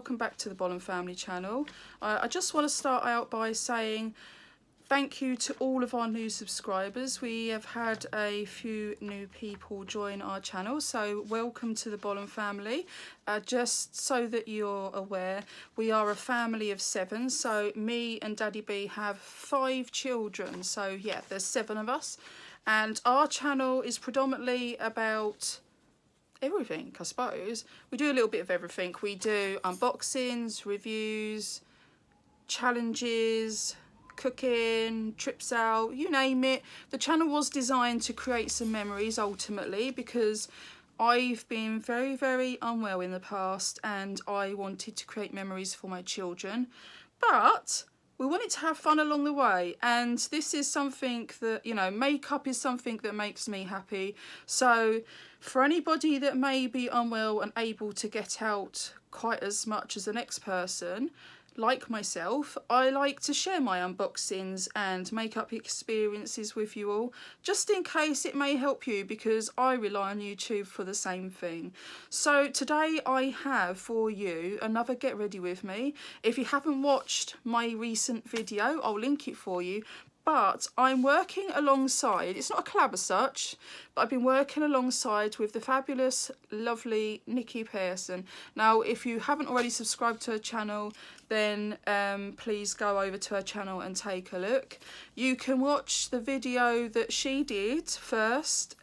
welcome back to the Bolham family channel. I just want to start out by saying thank you to all of our new subscribers. We have had a few new people join our channel, so welcome to the Bolham family. Just so that you're aware, we are a family of 7, so me and Daddy B have 5 children, so yeah, there's 7 of us, and our channel is predominantly about everything, I suppose. We do a little bit of everything. We do unboxings, reviews, challenges, cooking, trips out, you name it. The channel was designed to create some memories ultimately, because I've been very, very unwell in the past and I wanted to create memories for my children, but we wanted to have fun along the way, and this is something that, you know, makeup is something that makes me happy. So for anybody that may be unwell and able to get out quite as much as the next person, like myself, I like to share my unboxings and makeup experiences with you all, just in case it may help you, because I rely on YouTube for the same thing. So today I have for you another Get Ready With Me. If you haven't watched my recent video, I'll link it for you. But I'm working alongside, it's not a collab as such, but I've been working alongside with the fabulous, lovely Nicke Pearson. Now, if you haven't already subscribed to her channel, then please go over to her channel and take a look. You can watch the video that she did first,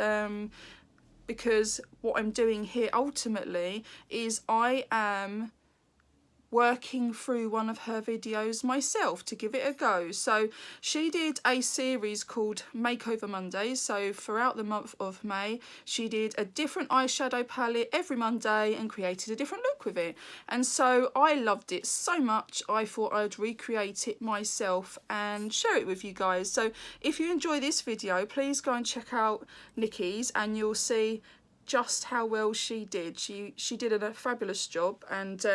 because what I'm doing here ultimately is I am working through one of her videos myself to give it a go. So she did a series called Makeover Mondays, so throughout the month of May she did a different eyeshadow palette every Monday and created a different look with it, and so I loved it so much I thought I'd recreate it myself and share it with you guys. So if you enjoy this video, please go and check out Nicke's and you'll see just how well she did. She did a fabulous job, and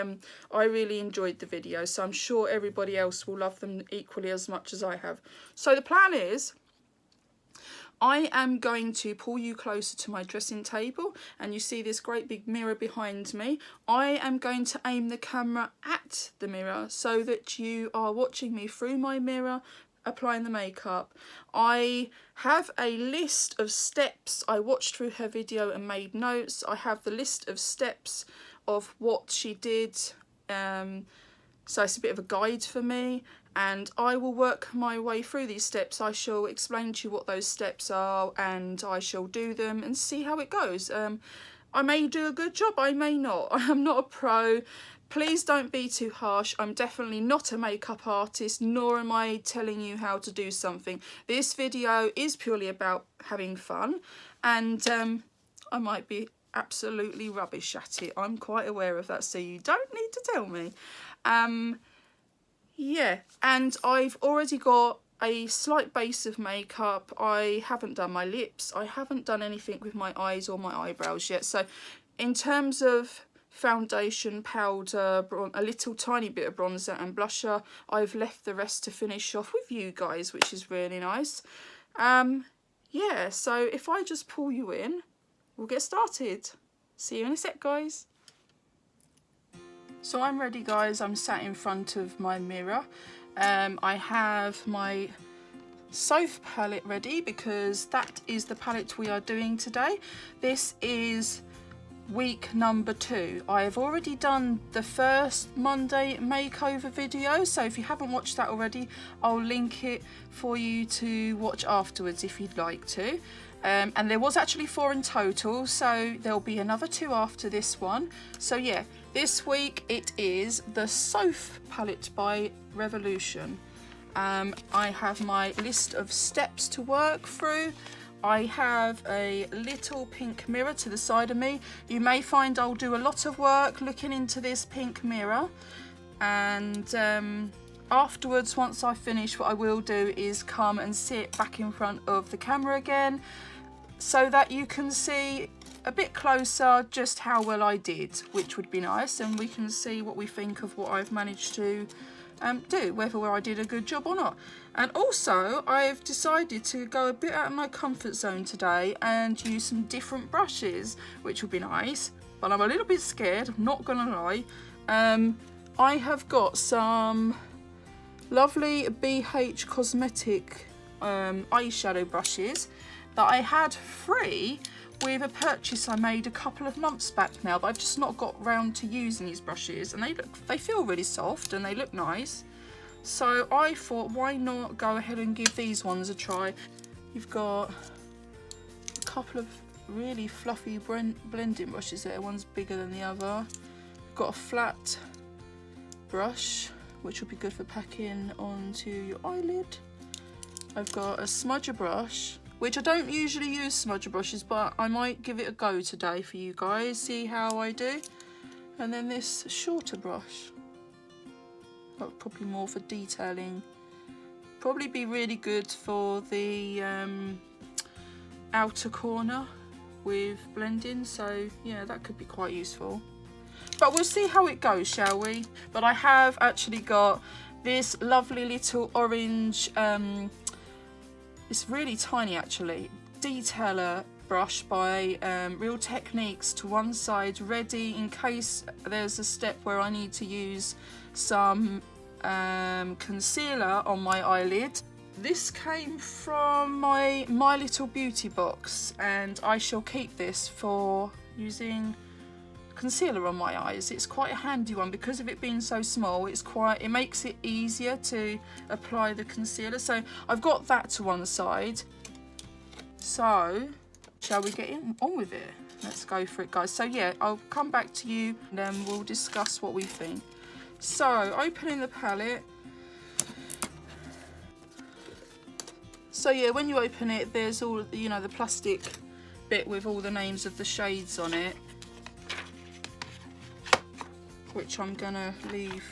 I really enjoyed the video, so I'm sure everybody else will love them equally as much as I have. So the plan is I am going to pull you closer to my dressing table, and you see this great big mirror behind me. I am going to aim the camera at the mirror so that you are watching me through my mirror applying the makeup. I have a list of steps. I watched through her video and made notes. I have the list of steps of what she did, so it's a bit of a guide for me, and I will work my way through these steps. I shall explain to you what those steps are and I shall do them and see how it goes. I may do a good job, I may not. I am not a pro. Please don't be too harsh. I'm definitely not a makeup artist, nor am I telling you how to do something. This video is purely about having fun, and I might be absolutely rubbish at it. I'm quite aware of that, so you don't need to tell me. Yeah, and I've already got a slight base of makeup. I haven't done my lips. I haven't done anything with my eyes or my eyebrows yet. So in terms of foundation, powder, a little tiny bit of bronzer and blusher, I've left the rest to finish off with you guys, which is really nice. Yeah, so if I just pull you in, we'll get started. See you in a sec, guys. So I'm ready, guys. I'm sat in front of my mirror. I have my Soph palette ready because that is the palette we are doing today. This is week number 2. I have already done the first Monday makeover video, so if you haven't watched that already, I'll link it for you to watch afterwards if you'd like to. And there was actually 4 in total, so there'll be another 2 after this one. So yeah, this week it is the Soph palette by Revolution. I have my list of steps to work through. I have a little pink mirror to the side of me. You may find I'll do a lot of work looking into this pink mirror, and afterwards, once I finish, what I will do is come and sit back in front of the camera again so that you can see a bit closer just how well I did, which would be nice, and we can see what we think of what I've managed to do, whether I did a good job or not. And also I've decided to go a bit out of my comfort zone today and use some different brushes, which would be nice, but I'm a little bit scared, I'm not gonna lie. I have got some lovely BH Cosmetic eyeshadow brushes that I had free with a purchase I made a couple of months back now, but I've just not got round to using these brushes, and they feel really soft and they look nice. So I thought, why not go ahead and give these ones a try. You've got a couple of really fluffy blending brushes there, one's bigger than the other. You've got a flat brush, which will be good for packing onto your eyelid. I've got a smudger brush, which I don't usually use smudger brushes, but I might give it a go today for you guys, see how I do. And then this shorter brush, probably more for detailing. Probably be really good for the outer corner with blending, so yeah, that could be quite useful. But we'll see how it goes, shall we? But I have actually got this lovely little orange, it's really tiny actually, detailer brush by Real Techniques to one side, ready in case there's a step where I need to use some concealer on my eyelid. This came from my Little Beauty box, and I shall keep this for using concealer on my eyes. It's quite a handy one because of it being so small. It makes it easier to apply the concealer. So I've got that to one side. So shall we get on with it? Let's go for it, guys. So yeah, I'll come back to you and then we'll discuss what we think. So opening the palette. So yeah, when you open it, there's all, you know, the plastic bit with all the names of the shades on it, which I'm gonna leave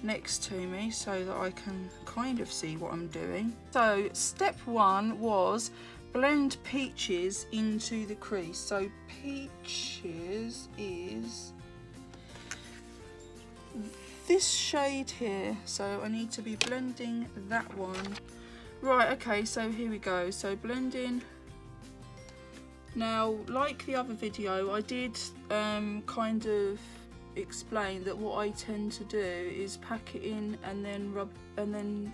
next to me so that I can kind of see what I'm doing. So step one was blend peaches into the crease. So peaches is this shade here, so I need to be blending that one. Right, okay, so here we go. So blending. Now, like the other video, I did kind of explain that what I tend to do is pack it in and then rub and then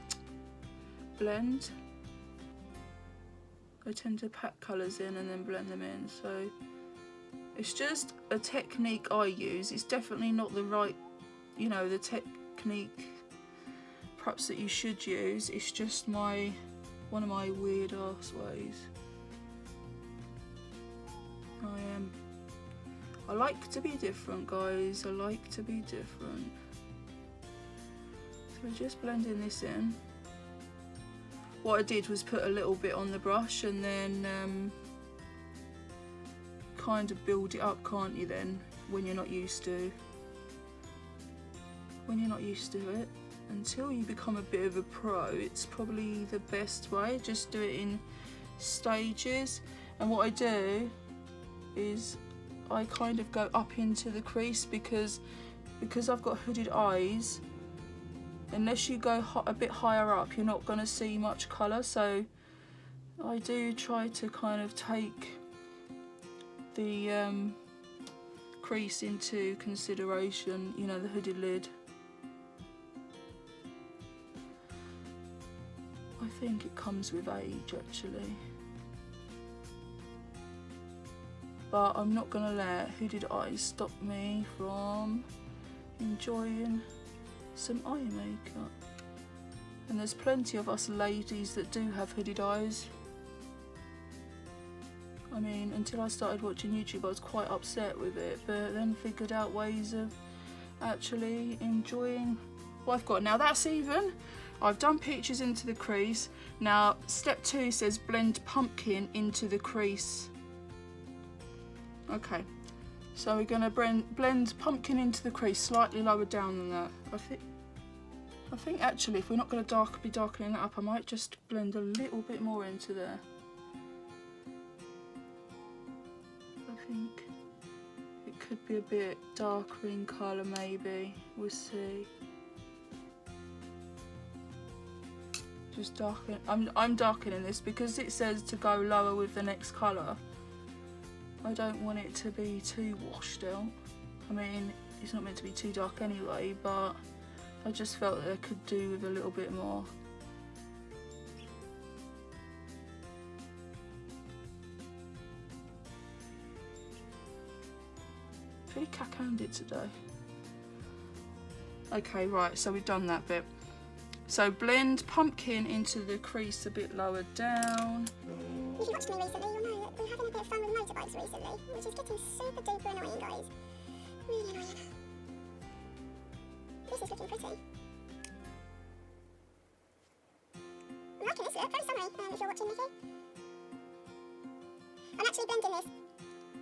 blend. I tend to pack colours in and then blend them in, so it's just a technique I use. It's definitely not the right, you know, the technique perhaps that you should use. It's just one of my weird ass ways. I like to be different, guys. I like to be different. So we're just blending this in. What I did was put a little bit on the brush and then kind of build it up, can't you then, when you're not used to it. Until you become a bit of a pro, it's probably the best way. Just do it in stages. And what I do is I kind of go up into the crease because I've got hooded eyes. Unless you go a bit higher up, you're not going to see much colour. So I do try to kind of take the crease into consideration, you know, the hooded lid. I think it comes with age actually. But I'm not going to let hooded eyes stop me from enjoying some eye makeup. And there's plenty of us ladies that do have hooded eyes. I mean, until I started watching YouTube I was quite upset with it, but then figured out ways of actually enjoying what I've got. Now that's even. I've done peaches into the crease. Now step 2 says blend pumpkin into the crease. Okay, so we're going to blend pumpkin into the crease, slightly lower down than that. I think actually if we're not going to be darkening that up, I might just blend a little bit more into there. I think it could be a bit darker in colour maybe, we'll see. Just darken. I'm darkening this because it says to go lower with the next colour. I don't want it to be too washed out. I mean, it's not meant to be too dark anyway, but I just felt that I could do with a little bit more. Pretty cack-handed today. Okay, right, so we've done that bit. So blend pumpkin into the crease a bit lower down. If you watched me recently, you'll know that we're having a bit of fun with motorbikes recently, which is getting super duper annoying, guys. Really annoying. This is looking pretty. I'm liking this look, very summery, if you're watching, Nicke. I'm actually blending this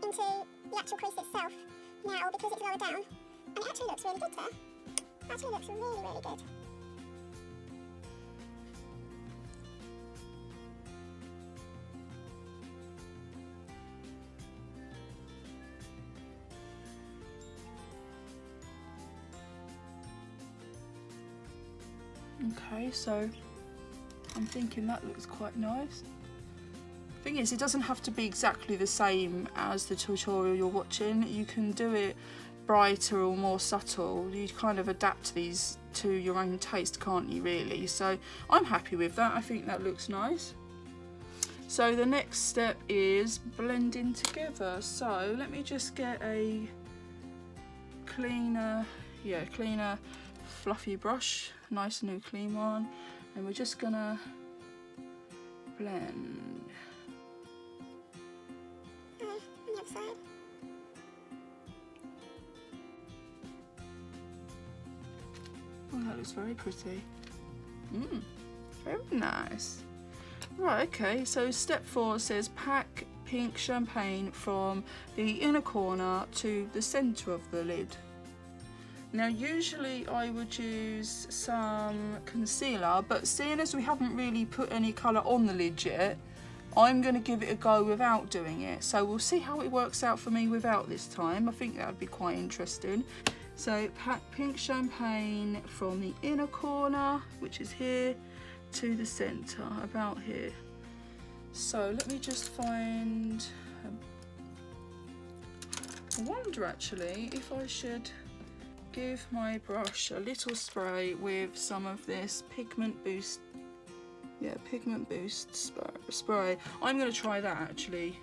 into the actual crease itself now because it's lower down, and it actually looks really good there. It actually looks really, really good. Okay, so I'm thinking that looks quite nice. Thing is, it doesn't have to be exactly the same as the tutorial you're watching. You can do it brighter or more subtle. You kind of adapt these to your own taste, can't you, really? So I'm happy with that. I think that looks nice. So the next step is blending together. So let me just get a cleaner fluffy brush, nice new clean one, and we're just gonna blend. On the other side. Oh, that looks very pretty. Very nice. Right, okay, so step 4 says pack pink champagne from the inner corner to the centre of the lid. Now usually I would use some concealer, but seeing as we haven't really put any colour on the lid yet, I'm going to give it a go without doing it. So we'll see how it works out for me without this time. I think that would be quite interesting. So pack pink champagne from the inner corner, which is here, to the centre, about here. So let me just find... I wonder actually if I should give my brush a little spray with some of this pigment boost spray. I'm going to try that actually,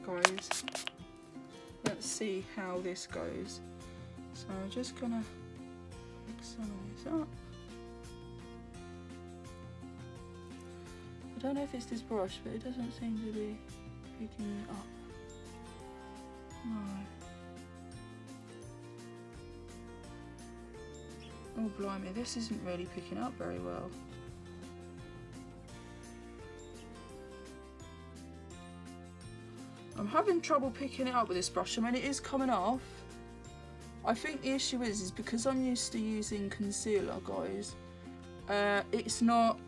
guys. Let's see how this goes. So I'm just gonna pick some of this up. I don't know if it's this brush, but it doesn't seem to be picking it up. No. Oh blimey, this isn't really picking up very well. I'm having trouble picking it up with this brush. I mean, it is coming off. I think the issue is because I'm used to using concealer, guys. It's not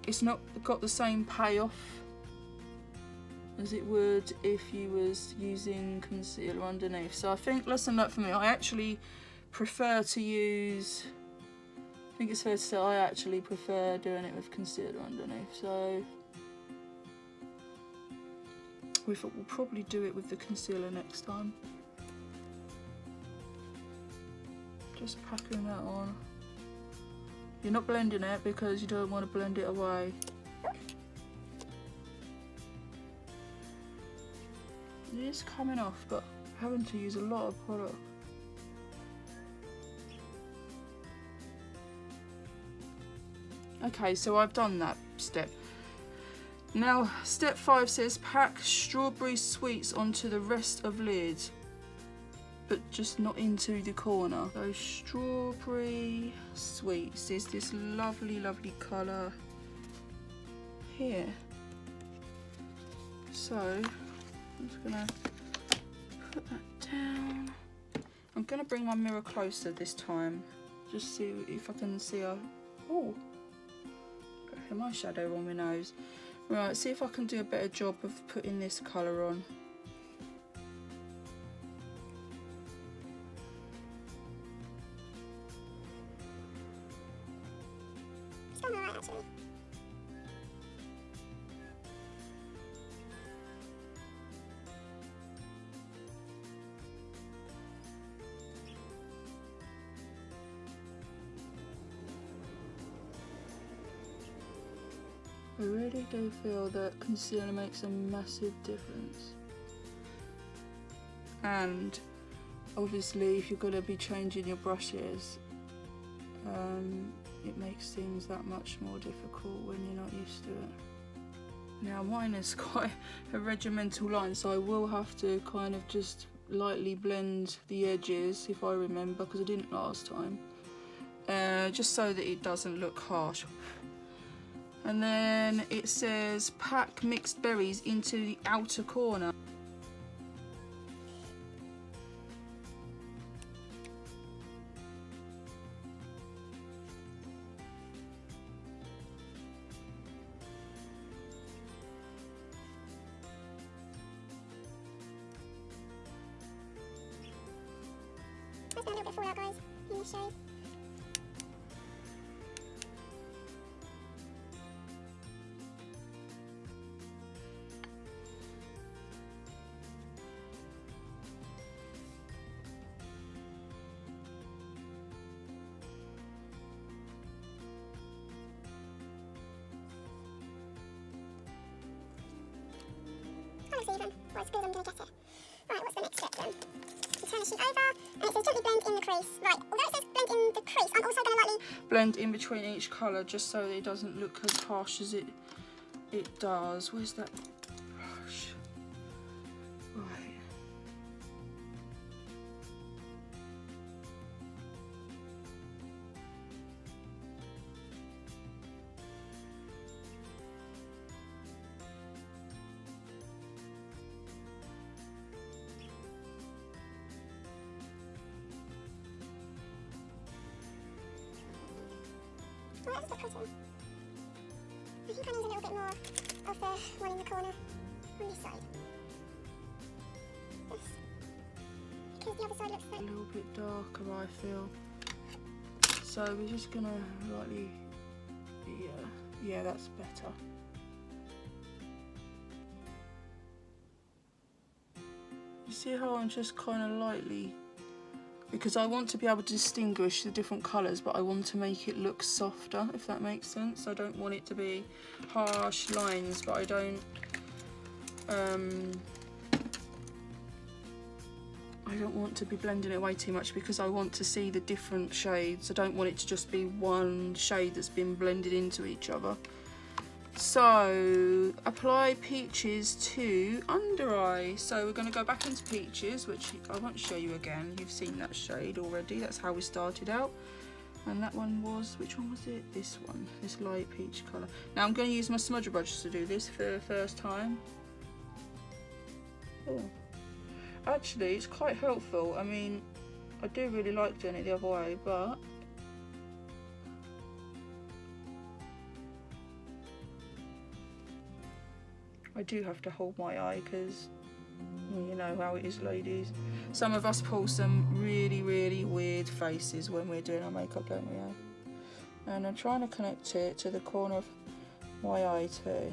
got the same payoff as it would if you was using concealer underneath. So I think, lesson learned for me, I actually prefer to use, I think it's fair to say I actually prefer doing it with concealer underneath. So we thought we'll probably do it with the concealer next time. Just packing that on. You're not blending it because you don't want to blend it away. It is coming off, but having to use a lot of product. Okay, so I've done that step. Now, step 5 says pack strawberry sweets onto the rest of lid, but just not into the corner. So strawberry sweets is this lovely, lovely colour here. So I'm just gonna put that down. I'm gonna bring my mirror closer this time, just see if I can see a, oh, got my shadow on my nose. Right, see if I can do a better job of putting this colour on. It's done alright actually. I really do feel that concealer makes a massive difference. And obviously if you're going to be changing your brushes, it makes things that much more difficult when you're not used to it. Now mine is quite a regimental line, so I will have to kind of just lightly blend the edges if I remember, because I didn't last time, just so that it doesn't look harsh. And then it says pack mixed berries into the outer corner. There's been a little bit of fallout, guys, in this shade. That looks even. Well, it's good, I'm going to get it. Right, what's the next step then? You turn the sheet over, and it says gently blend in the crease. Right, although it says blend in the crease, I'm also going to lightly blend in between each colour, just so that it doesn't look as harsh as it does. Where's that brush? Right. Oh, that was a bit pretty. I think I need a little bit more of the one in the corner on this side. This. Because the other side looks A like... little bit darker, I feel. So we're just gonna lightly, yeah, that's better. You see how I'm just kind of lightly, because I want to be able to distinguish the different colours, but I want to make it look softer, if that makes sense. I don't want it to be harsh lines, but I don't want to be blending it way too much, because I want to see the different shades. I don't want it to just be one shade that's been blended into each other. So apply peaches to under eye. So we're going to go back into peaches, which I won't show you again. You've seen that shade already. That's how we started out. And that one was, which one was it? This one, this light peach colour. Now I'm going to use my smudger brush to do this for the first time. Oh, actually it's quite helpful. I mean, I do really like doing it the other way, but I do have to hold my eye, because well, you know how it is, ladies. Some of us pull some really, really weird faces when we're doing our makeup, don't we? And I'm trying to connect it to the corner of my eye too.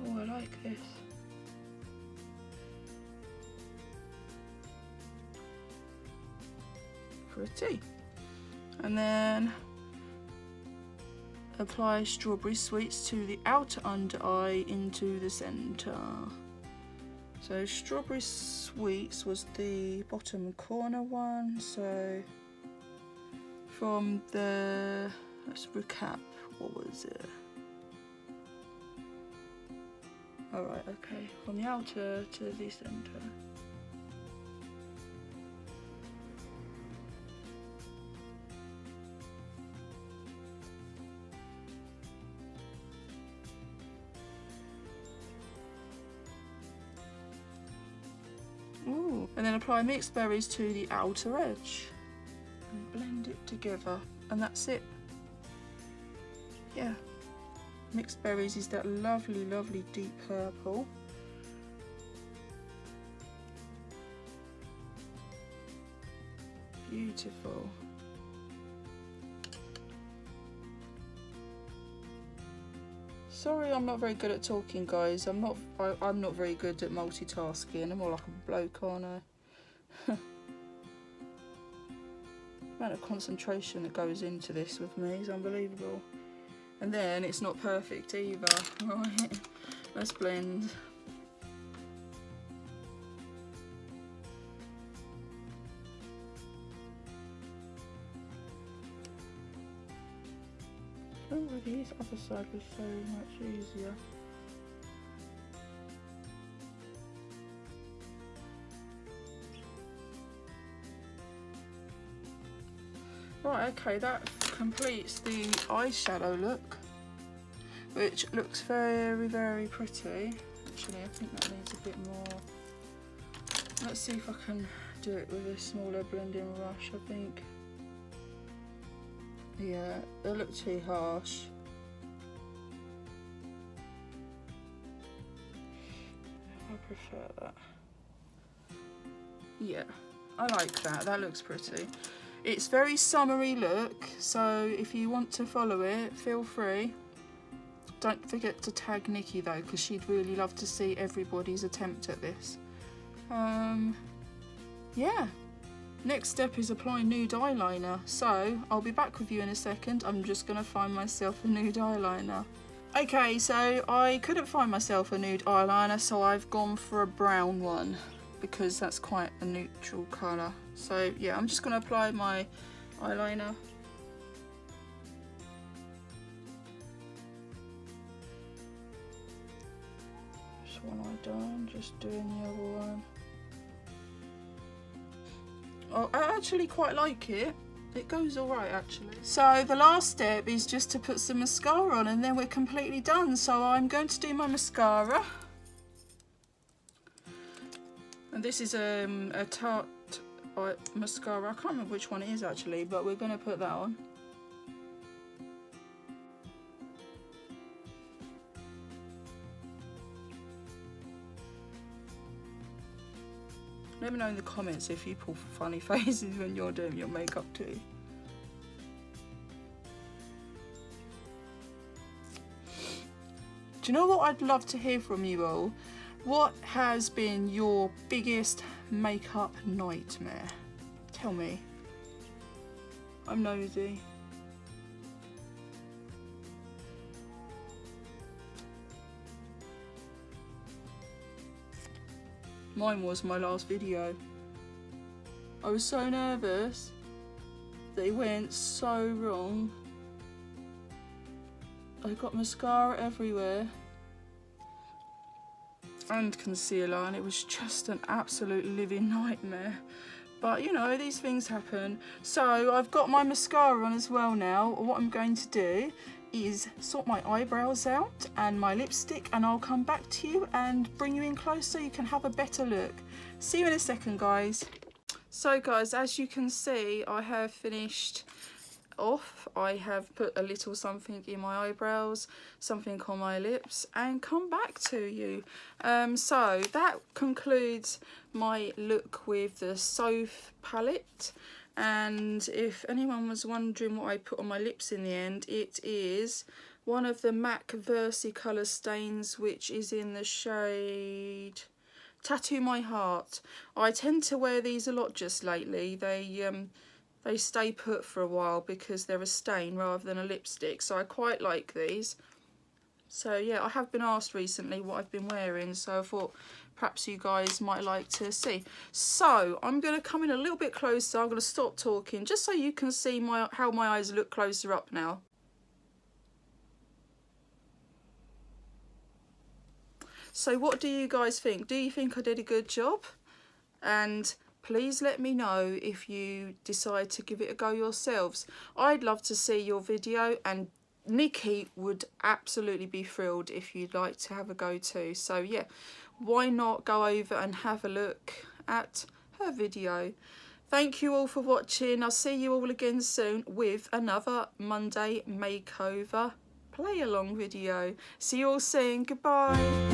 Oh, I like this. Pretty. And then apply strawberry sweets to the outer under eye into the centre. So strawberry sweets was the bottom corner one. So from the, let's recap, what was it? Alright, okay, from the outer to the centre. Ooh. And then apply mixed berries to the outer edge. And blend it together. And that's it. Yeah. Mixed berries is that lovely, lovely deep purple. Beautiful. Sorry, I'm not very good at talking, guys. I'm not very good at multitasking. I'm more like a bloke, aren't I? The amount of concentration that goes into this with me is unbelievable. And then it's not perfect either. Right, let's blend. Oh, this other side was so much easier. Right, okay, that completes the eyeshadow look, which looks very, very pretty. Actually, I think that needs a bit more. Let's see if I can do it with a smaller blending brush, I think. Yeah, they look too harsh. I prefer that. Yeah, I like that. That looks pretty. It's very summery look, so if you want to follow it, feel free. Don't forget to tag Nicke though, because she'd really love to see everybody's attempt at this. Yeah. Next step is applying nude eyeliner, so I'll be back with you in a second. I'm just going to find myself a nude eyeliner. Okay, so I couldn't find myself a nude eyeliner, so I've gone for a brown one because that's quite a neutral colour. So yeah, I'm just going to apply my eyeliner. This one I done, just doing the other one. Oh, I actually quite like it. It goes alright actually. So the last step is just to put some mascara on and then we're completely done. So I'm going to do my mascara. And this is a Tarte mascara. I can't remember which one it is actually, but we're going to put that on. Let me know in the comments if you pull funny faces when you're doing your makeup too. Do you know what I'd love to hear from you all? What has been your biggest makeup nightmare? Tell me. I'm nosy. Mine was my last video. I was so nervous that it went so wrong. I got mascara everywhere and concealer and it was just an absolute living nightmare. But you know, these things happen. So I've got my mascara on as well now. What I'm going to do is sort my eyebrows out and my lipstick, and I'll come back to you and bring you in close so you can have a better look. See you in a second, guys. So guys, as you can see, I have finished off. I have put a little something in my eyebrows, something on my lips, and come back to you. So that concludes my look with the Soph palette. And if anyone was wondering what I put on my lips in the end, it is one of the MAC Versicolor stains, which is in the shade Tattoo My Heart. I tend to wear these a lot just lately. They stay put for a while because they're a stain rather than a lipstick, so I quite like these. So yeah, I have been asked recently what I've been wearing, so I thought perhaps you guys might like to see. So I'm going to come in a little bit closer. I'm going to stop talking just so you can see how my eyes look closer up now. So what do you guys think? Do you think I did a good job? And please let me know if you decide to give it a go yourselves. I'd love to see your video, and Nicke would absolutely be thrilled if you'd like to have a go too. So yeah, why not go over and have a look at her video. Thank you all for watching. I'll see you all again soon with another Monday makeover play along video. See you all soon. Goodbye.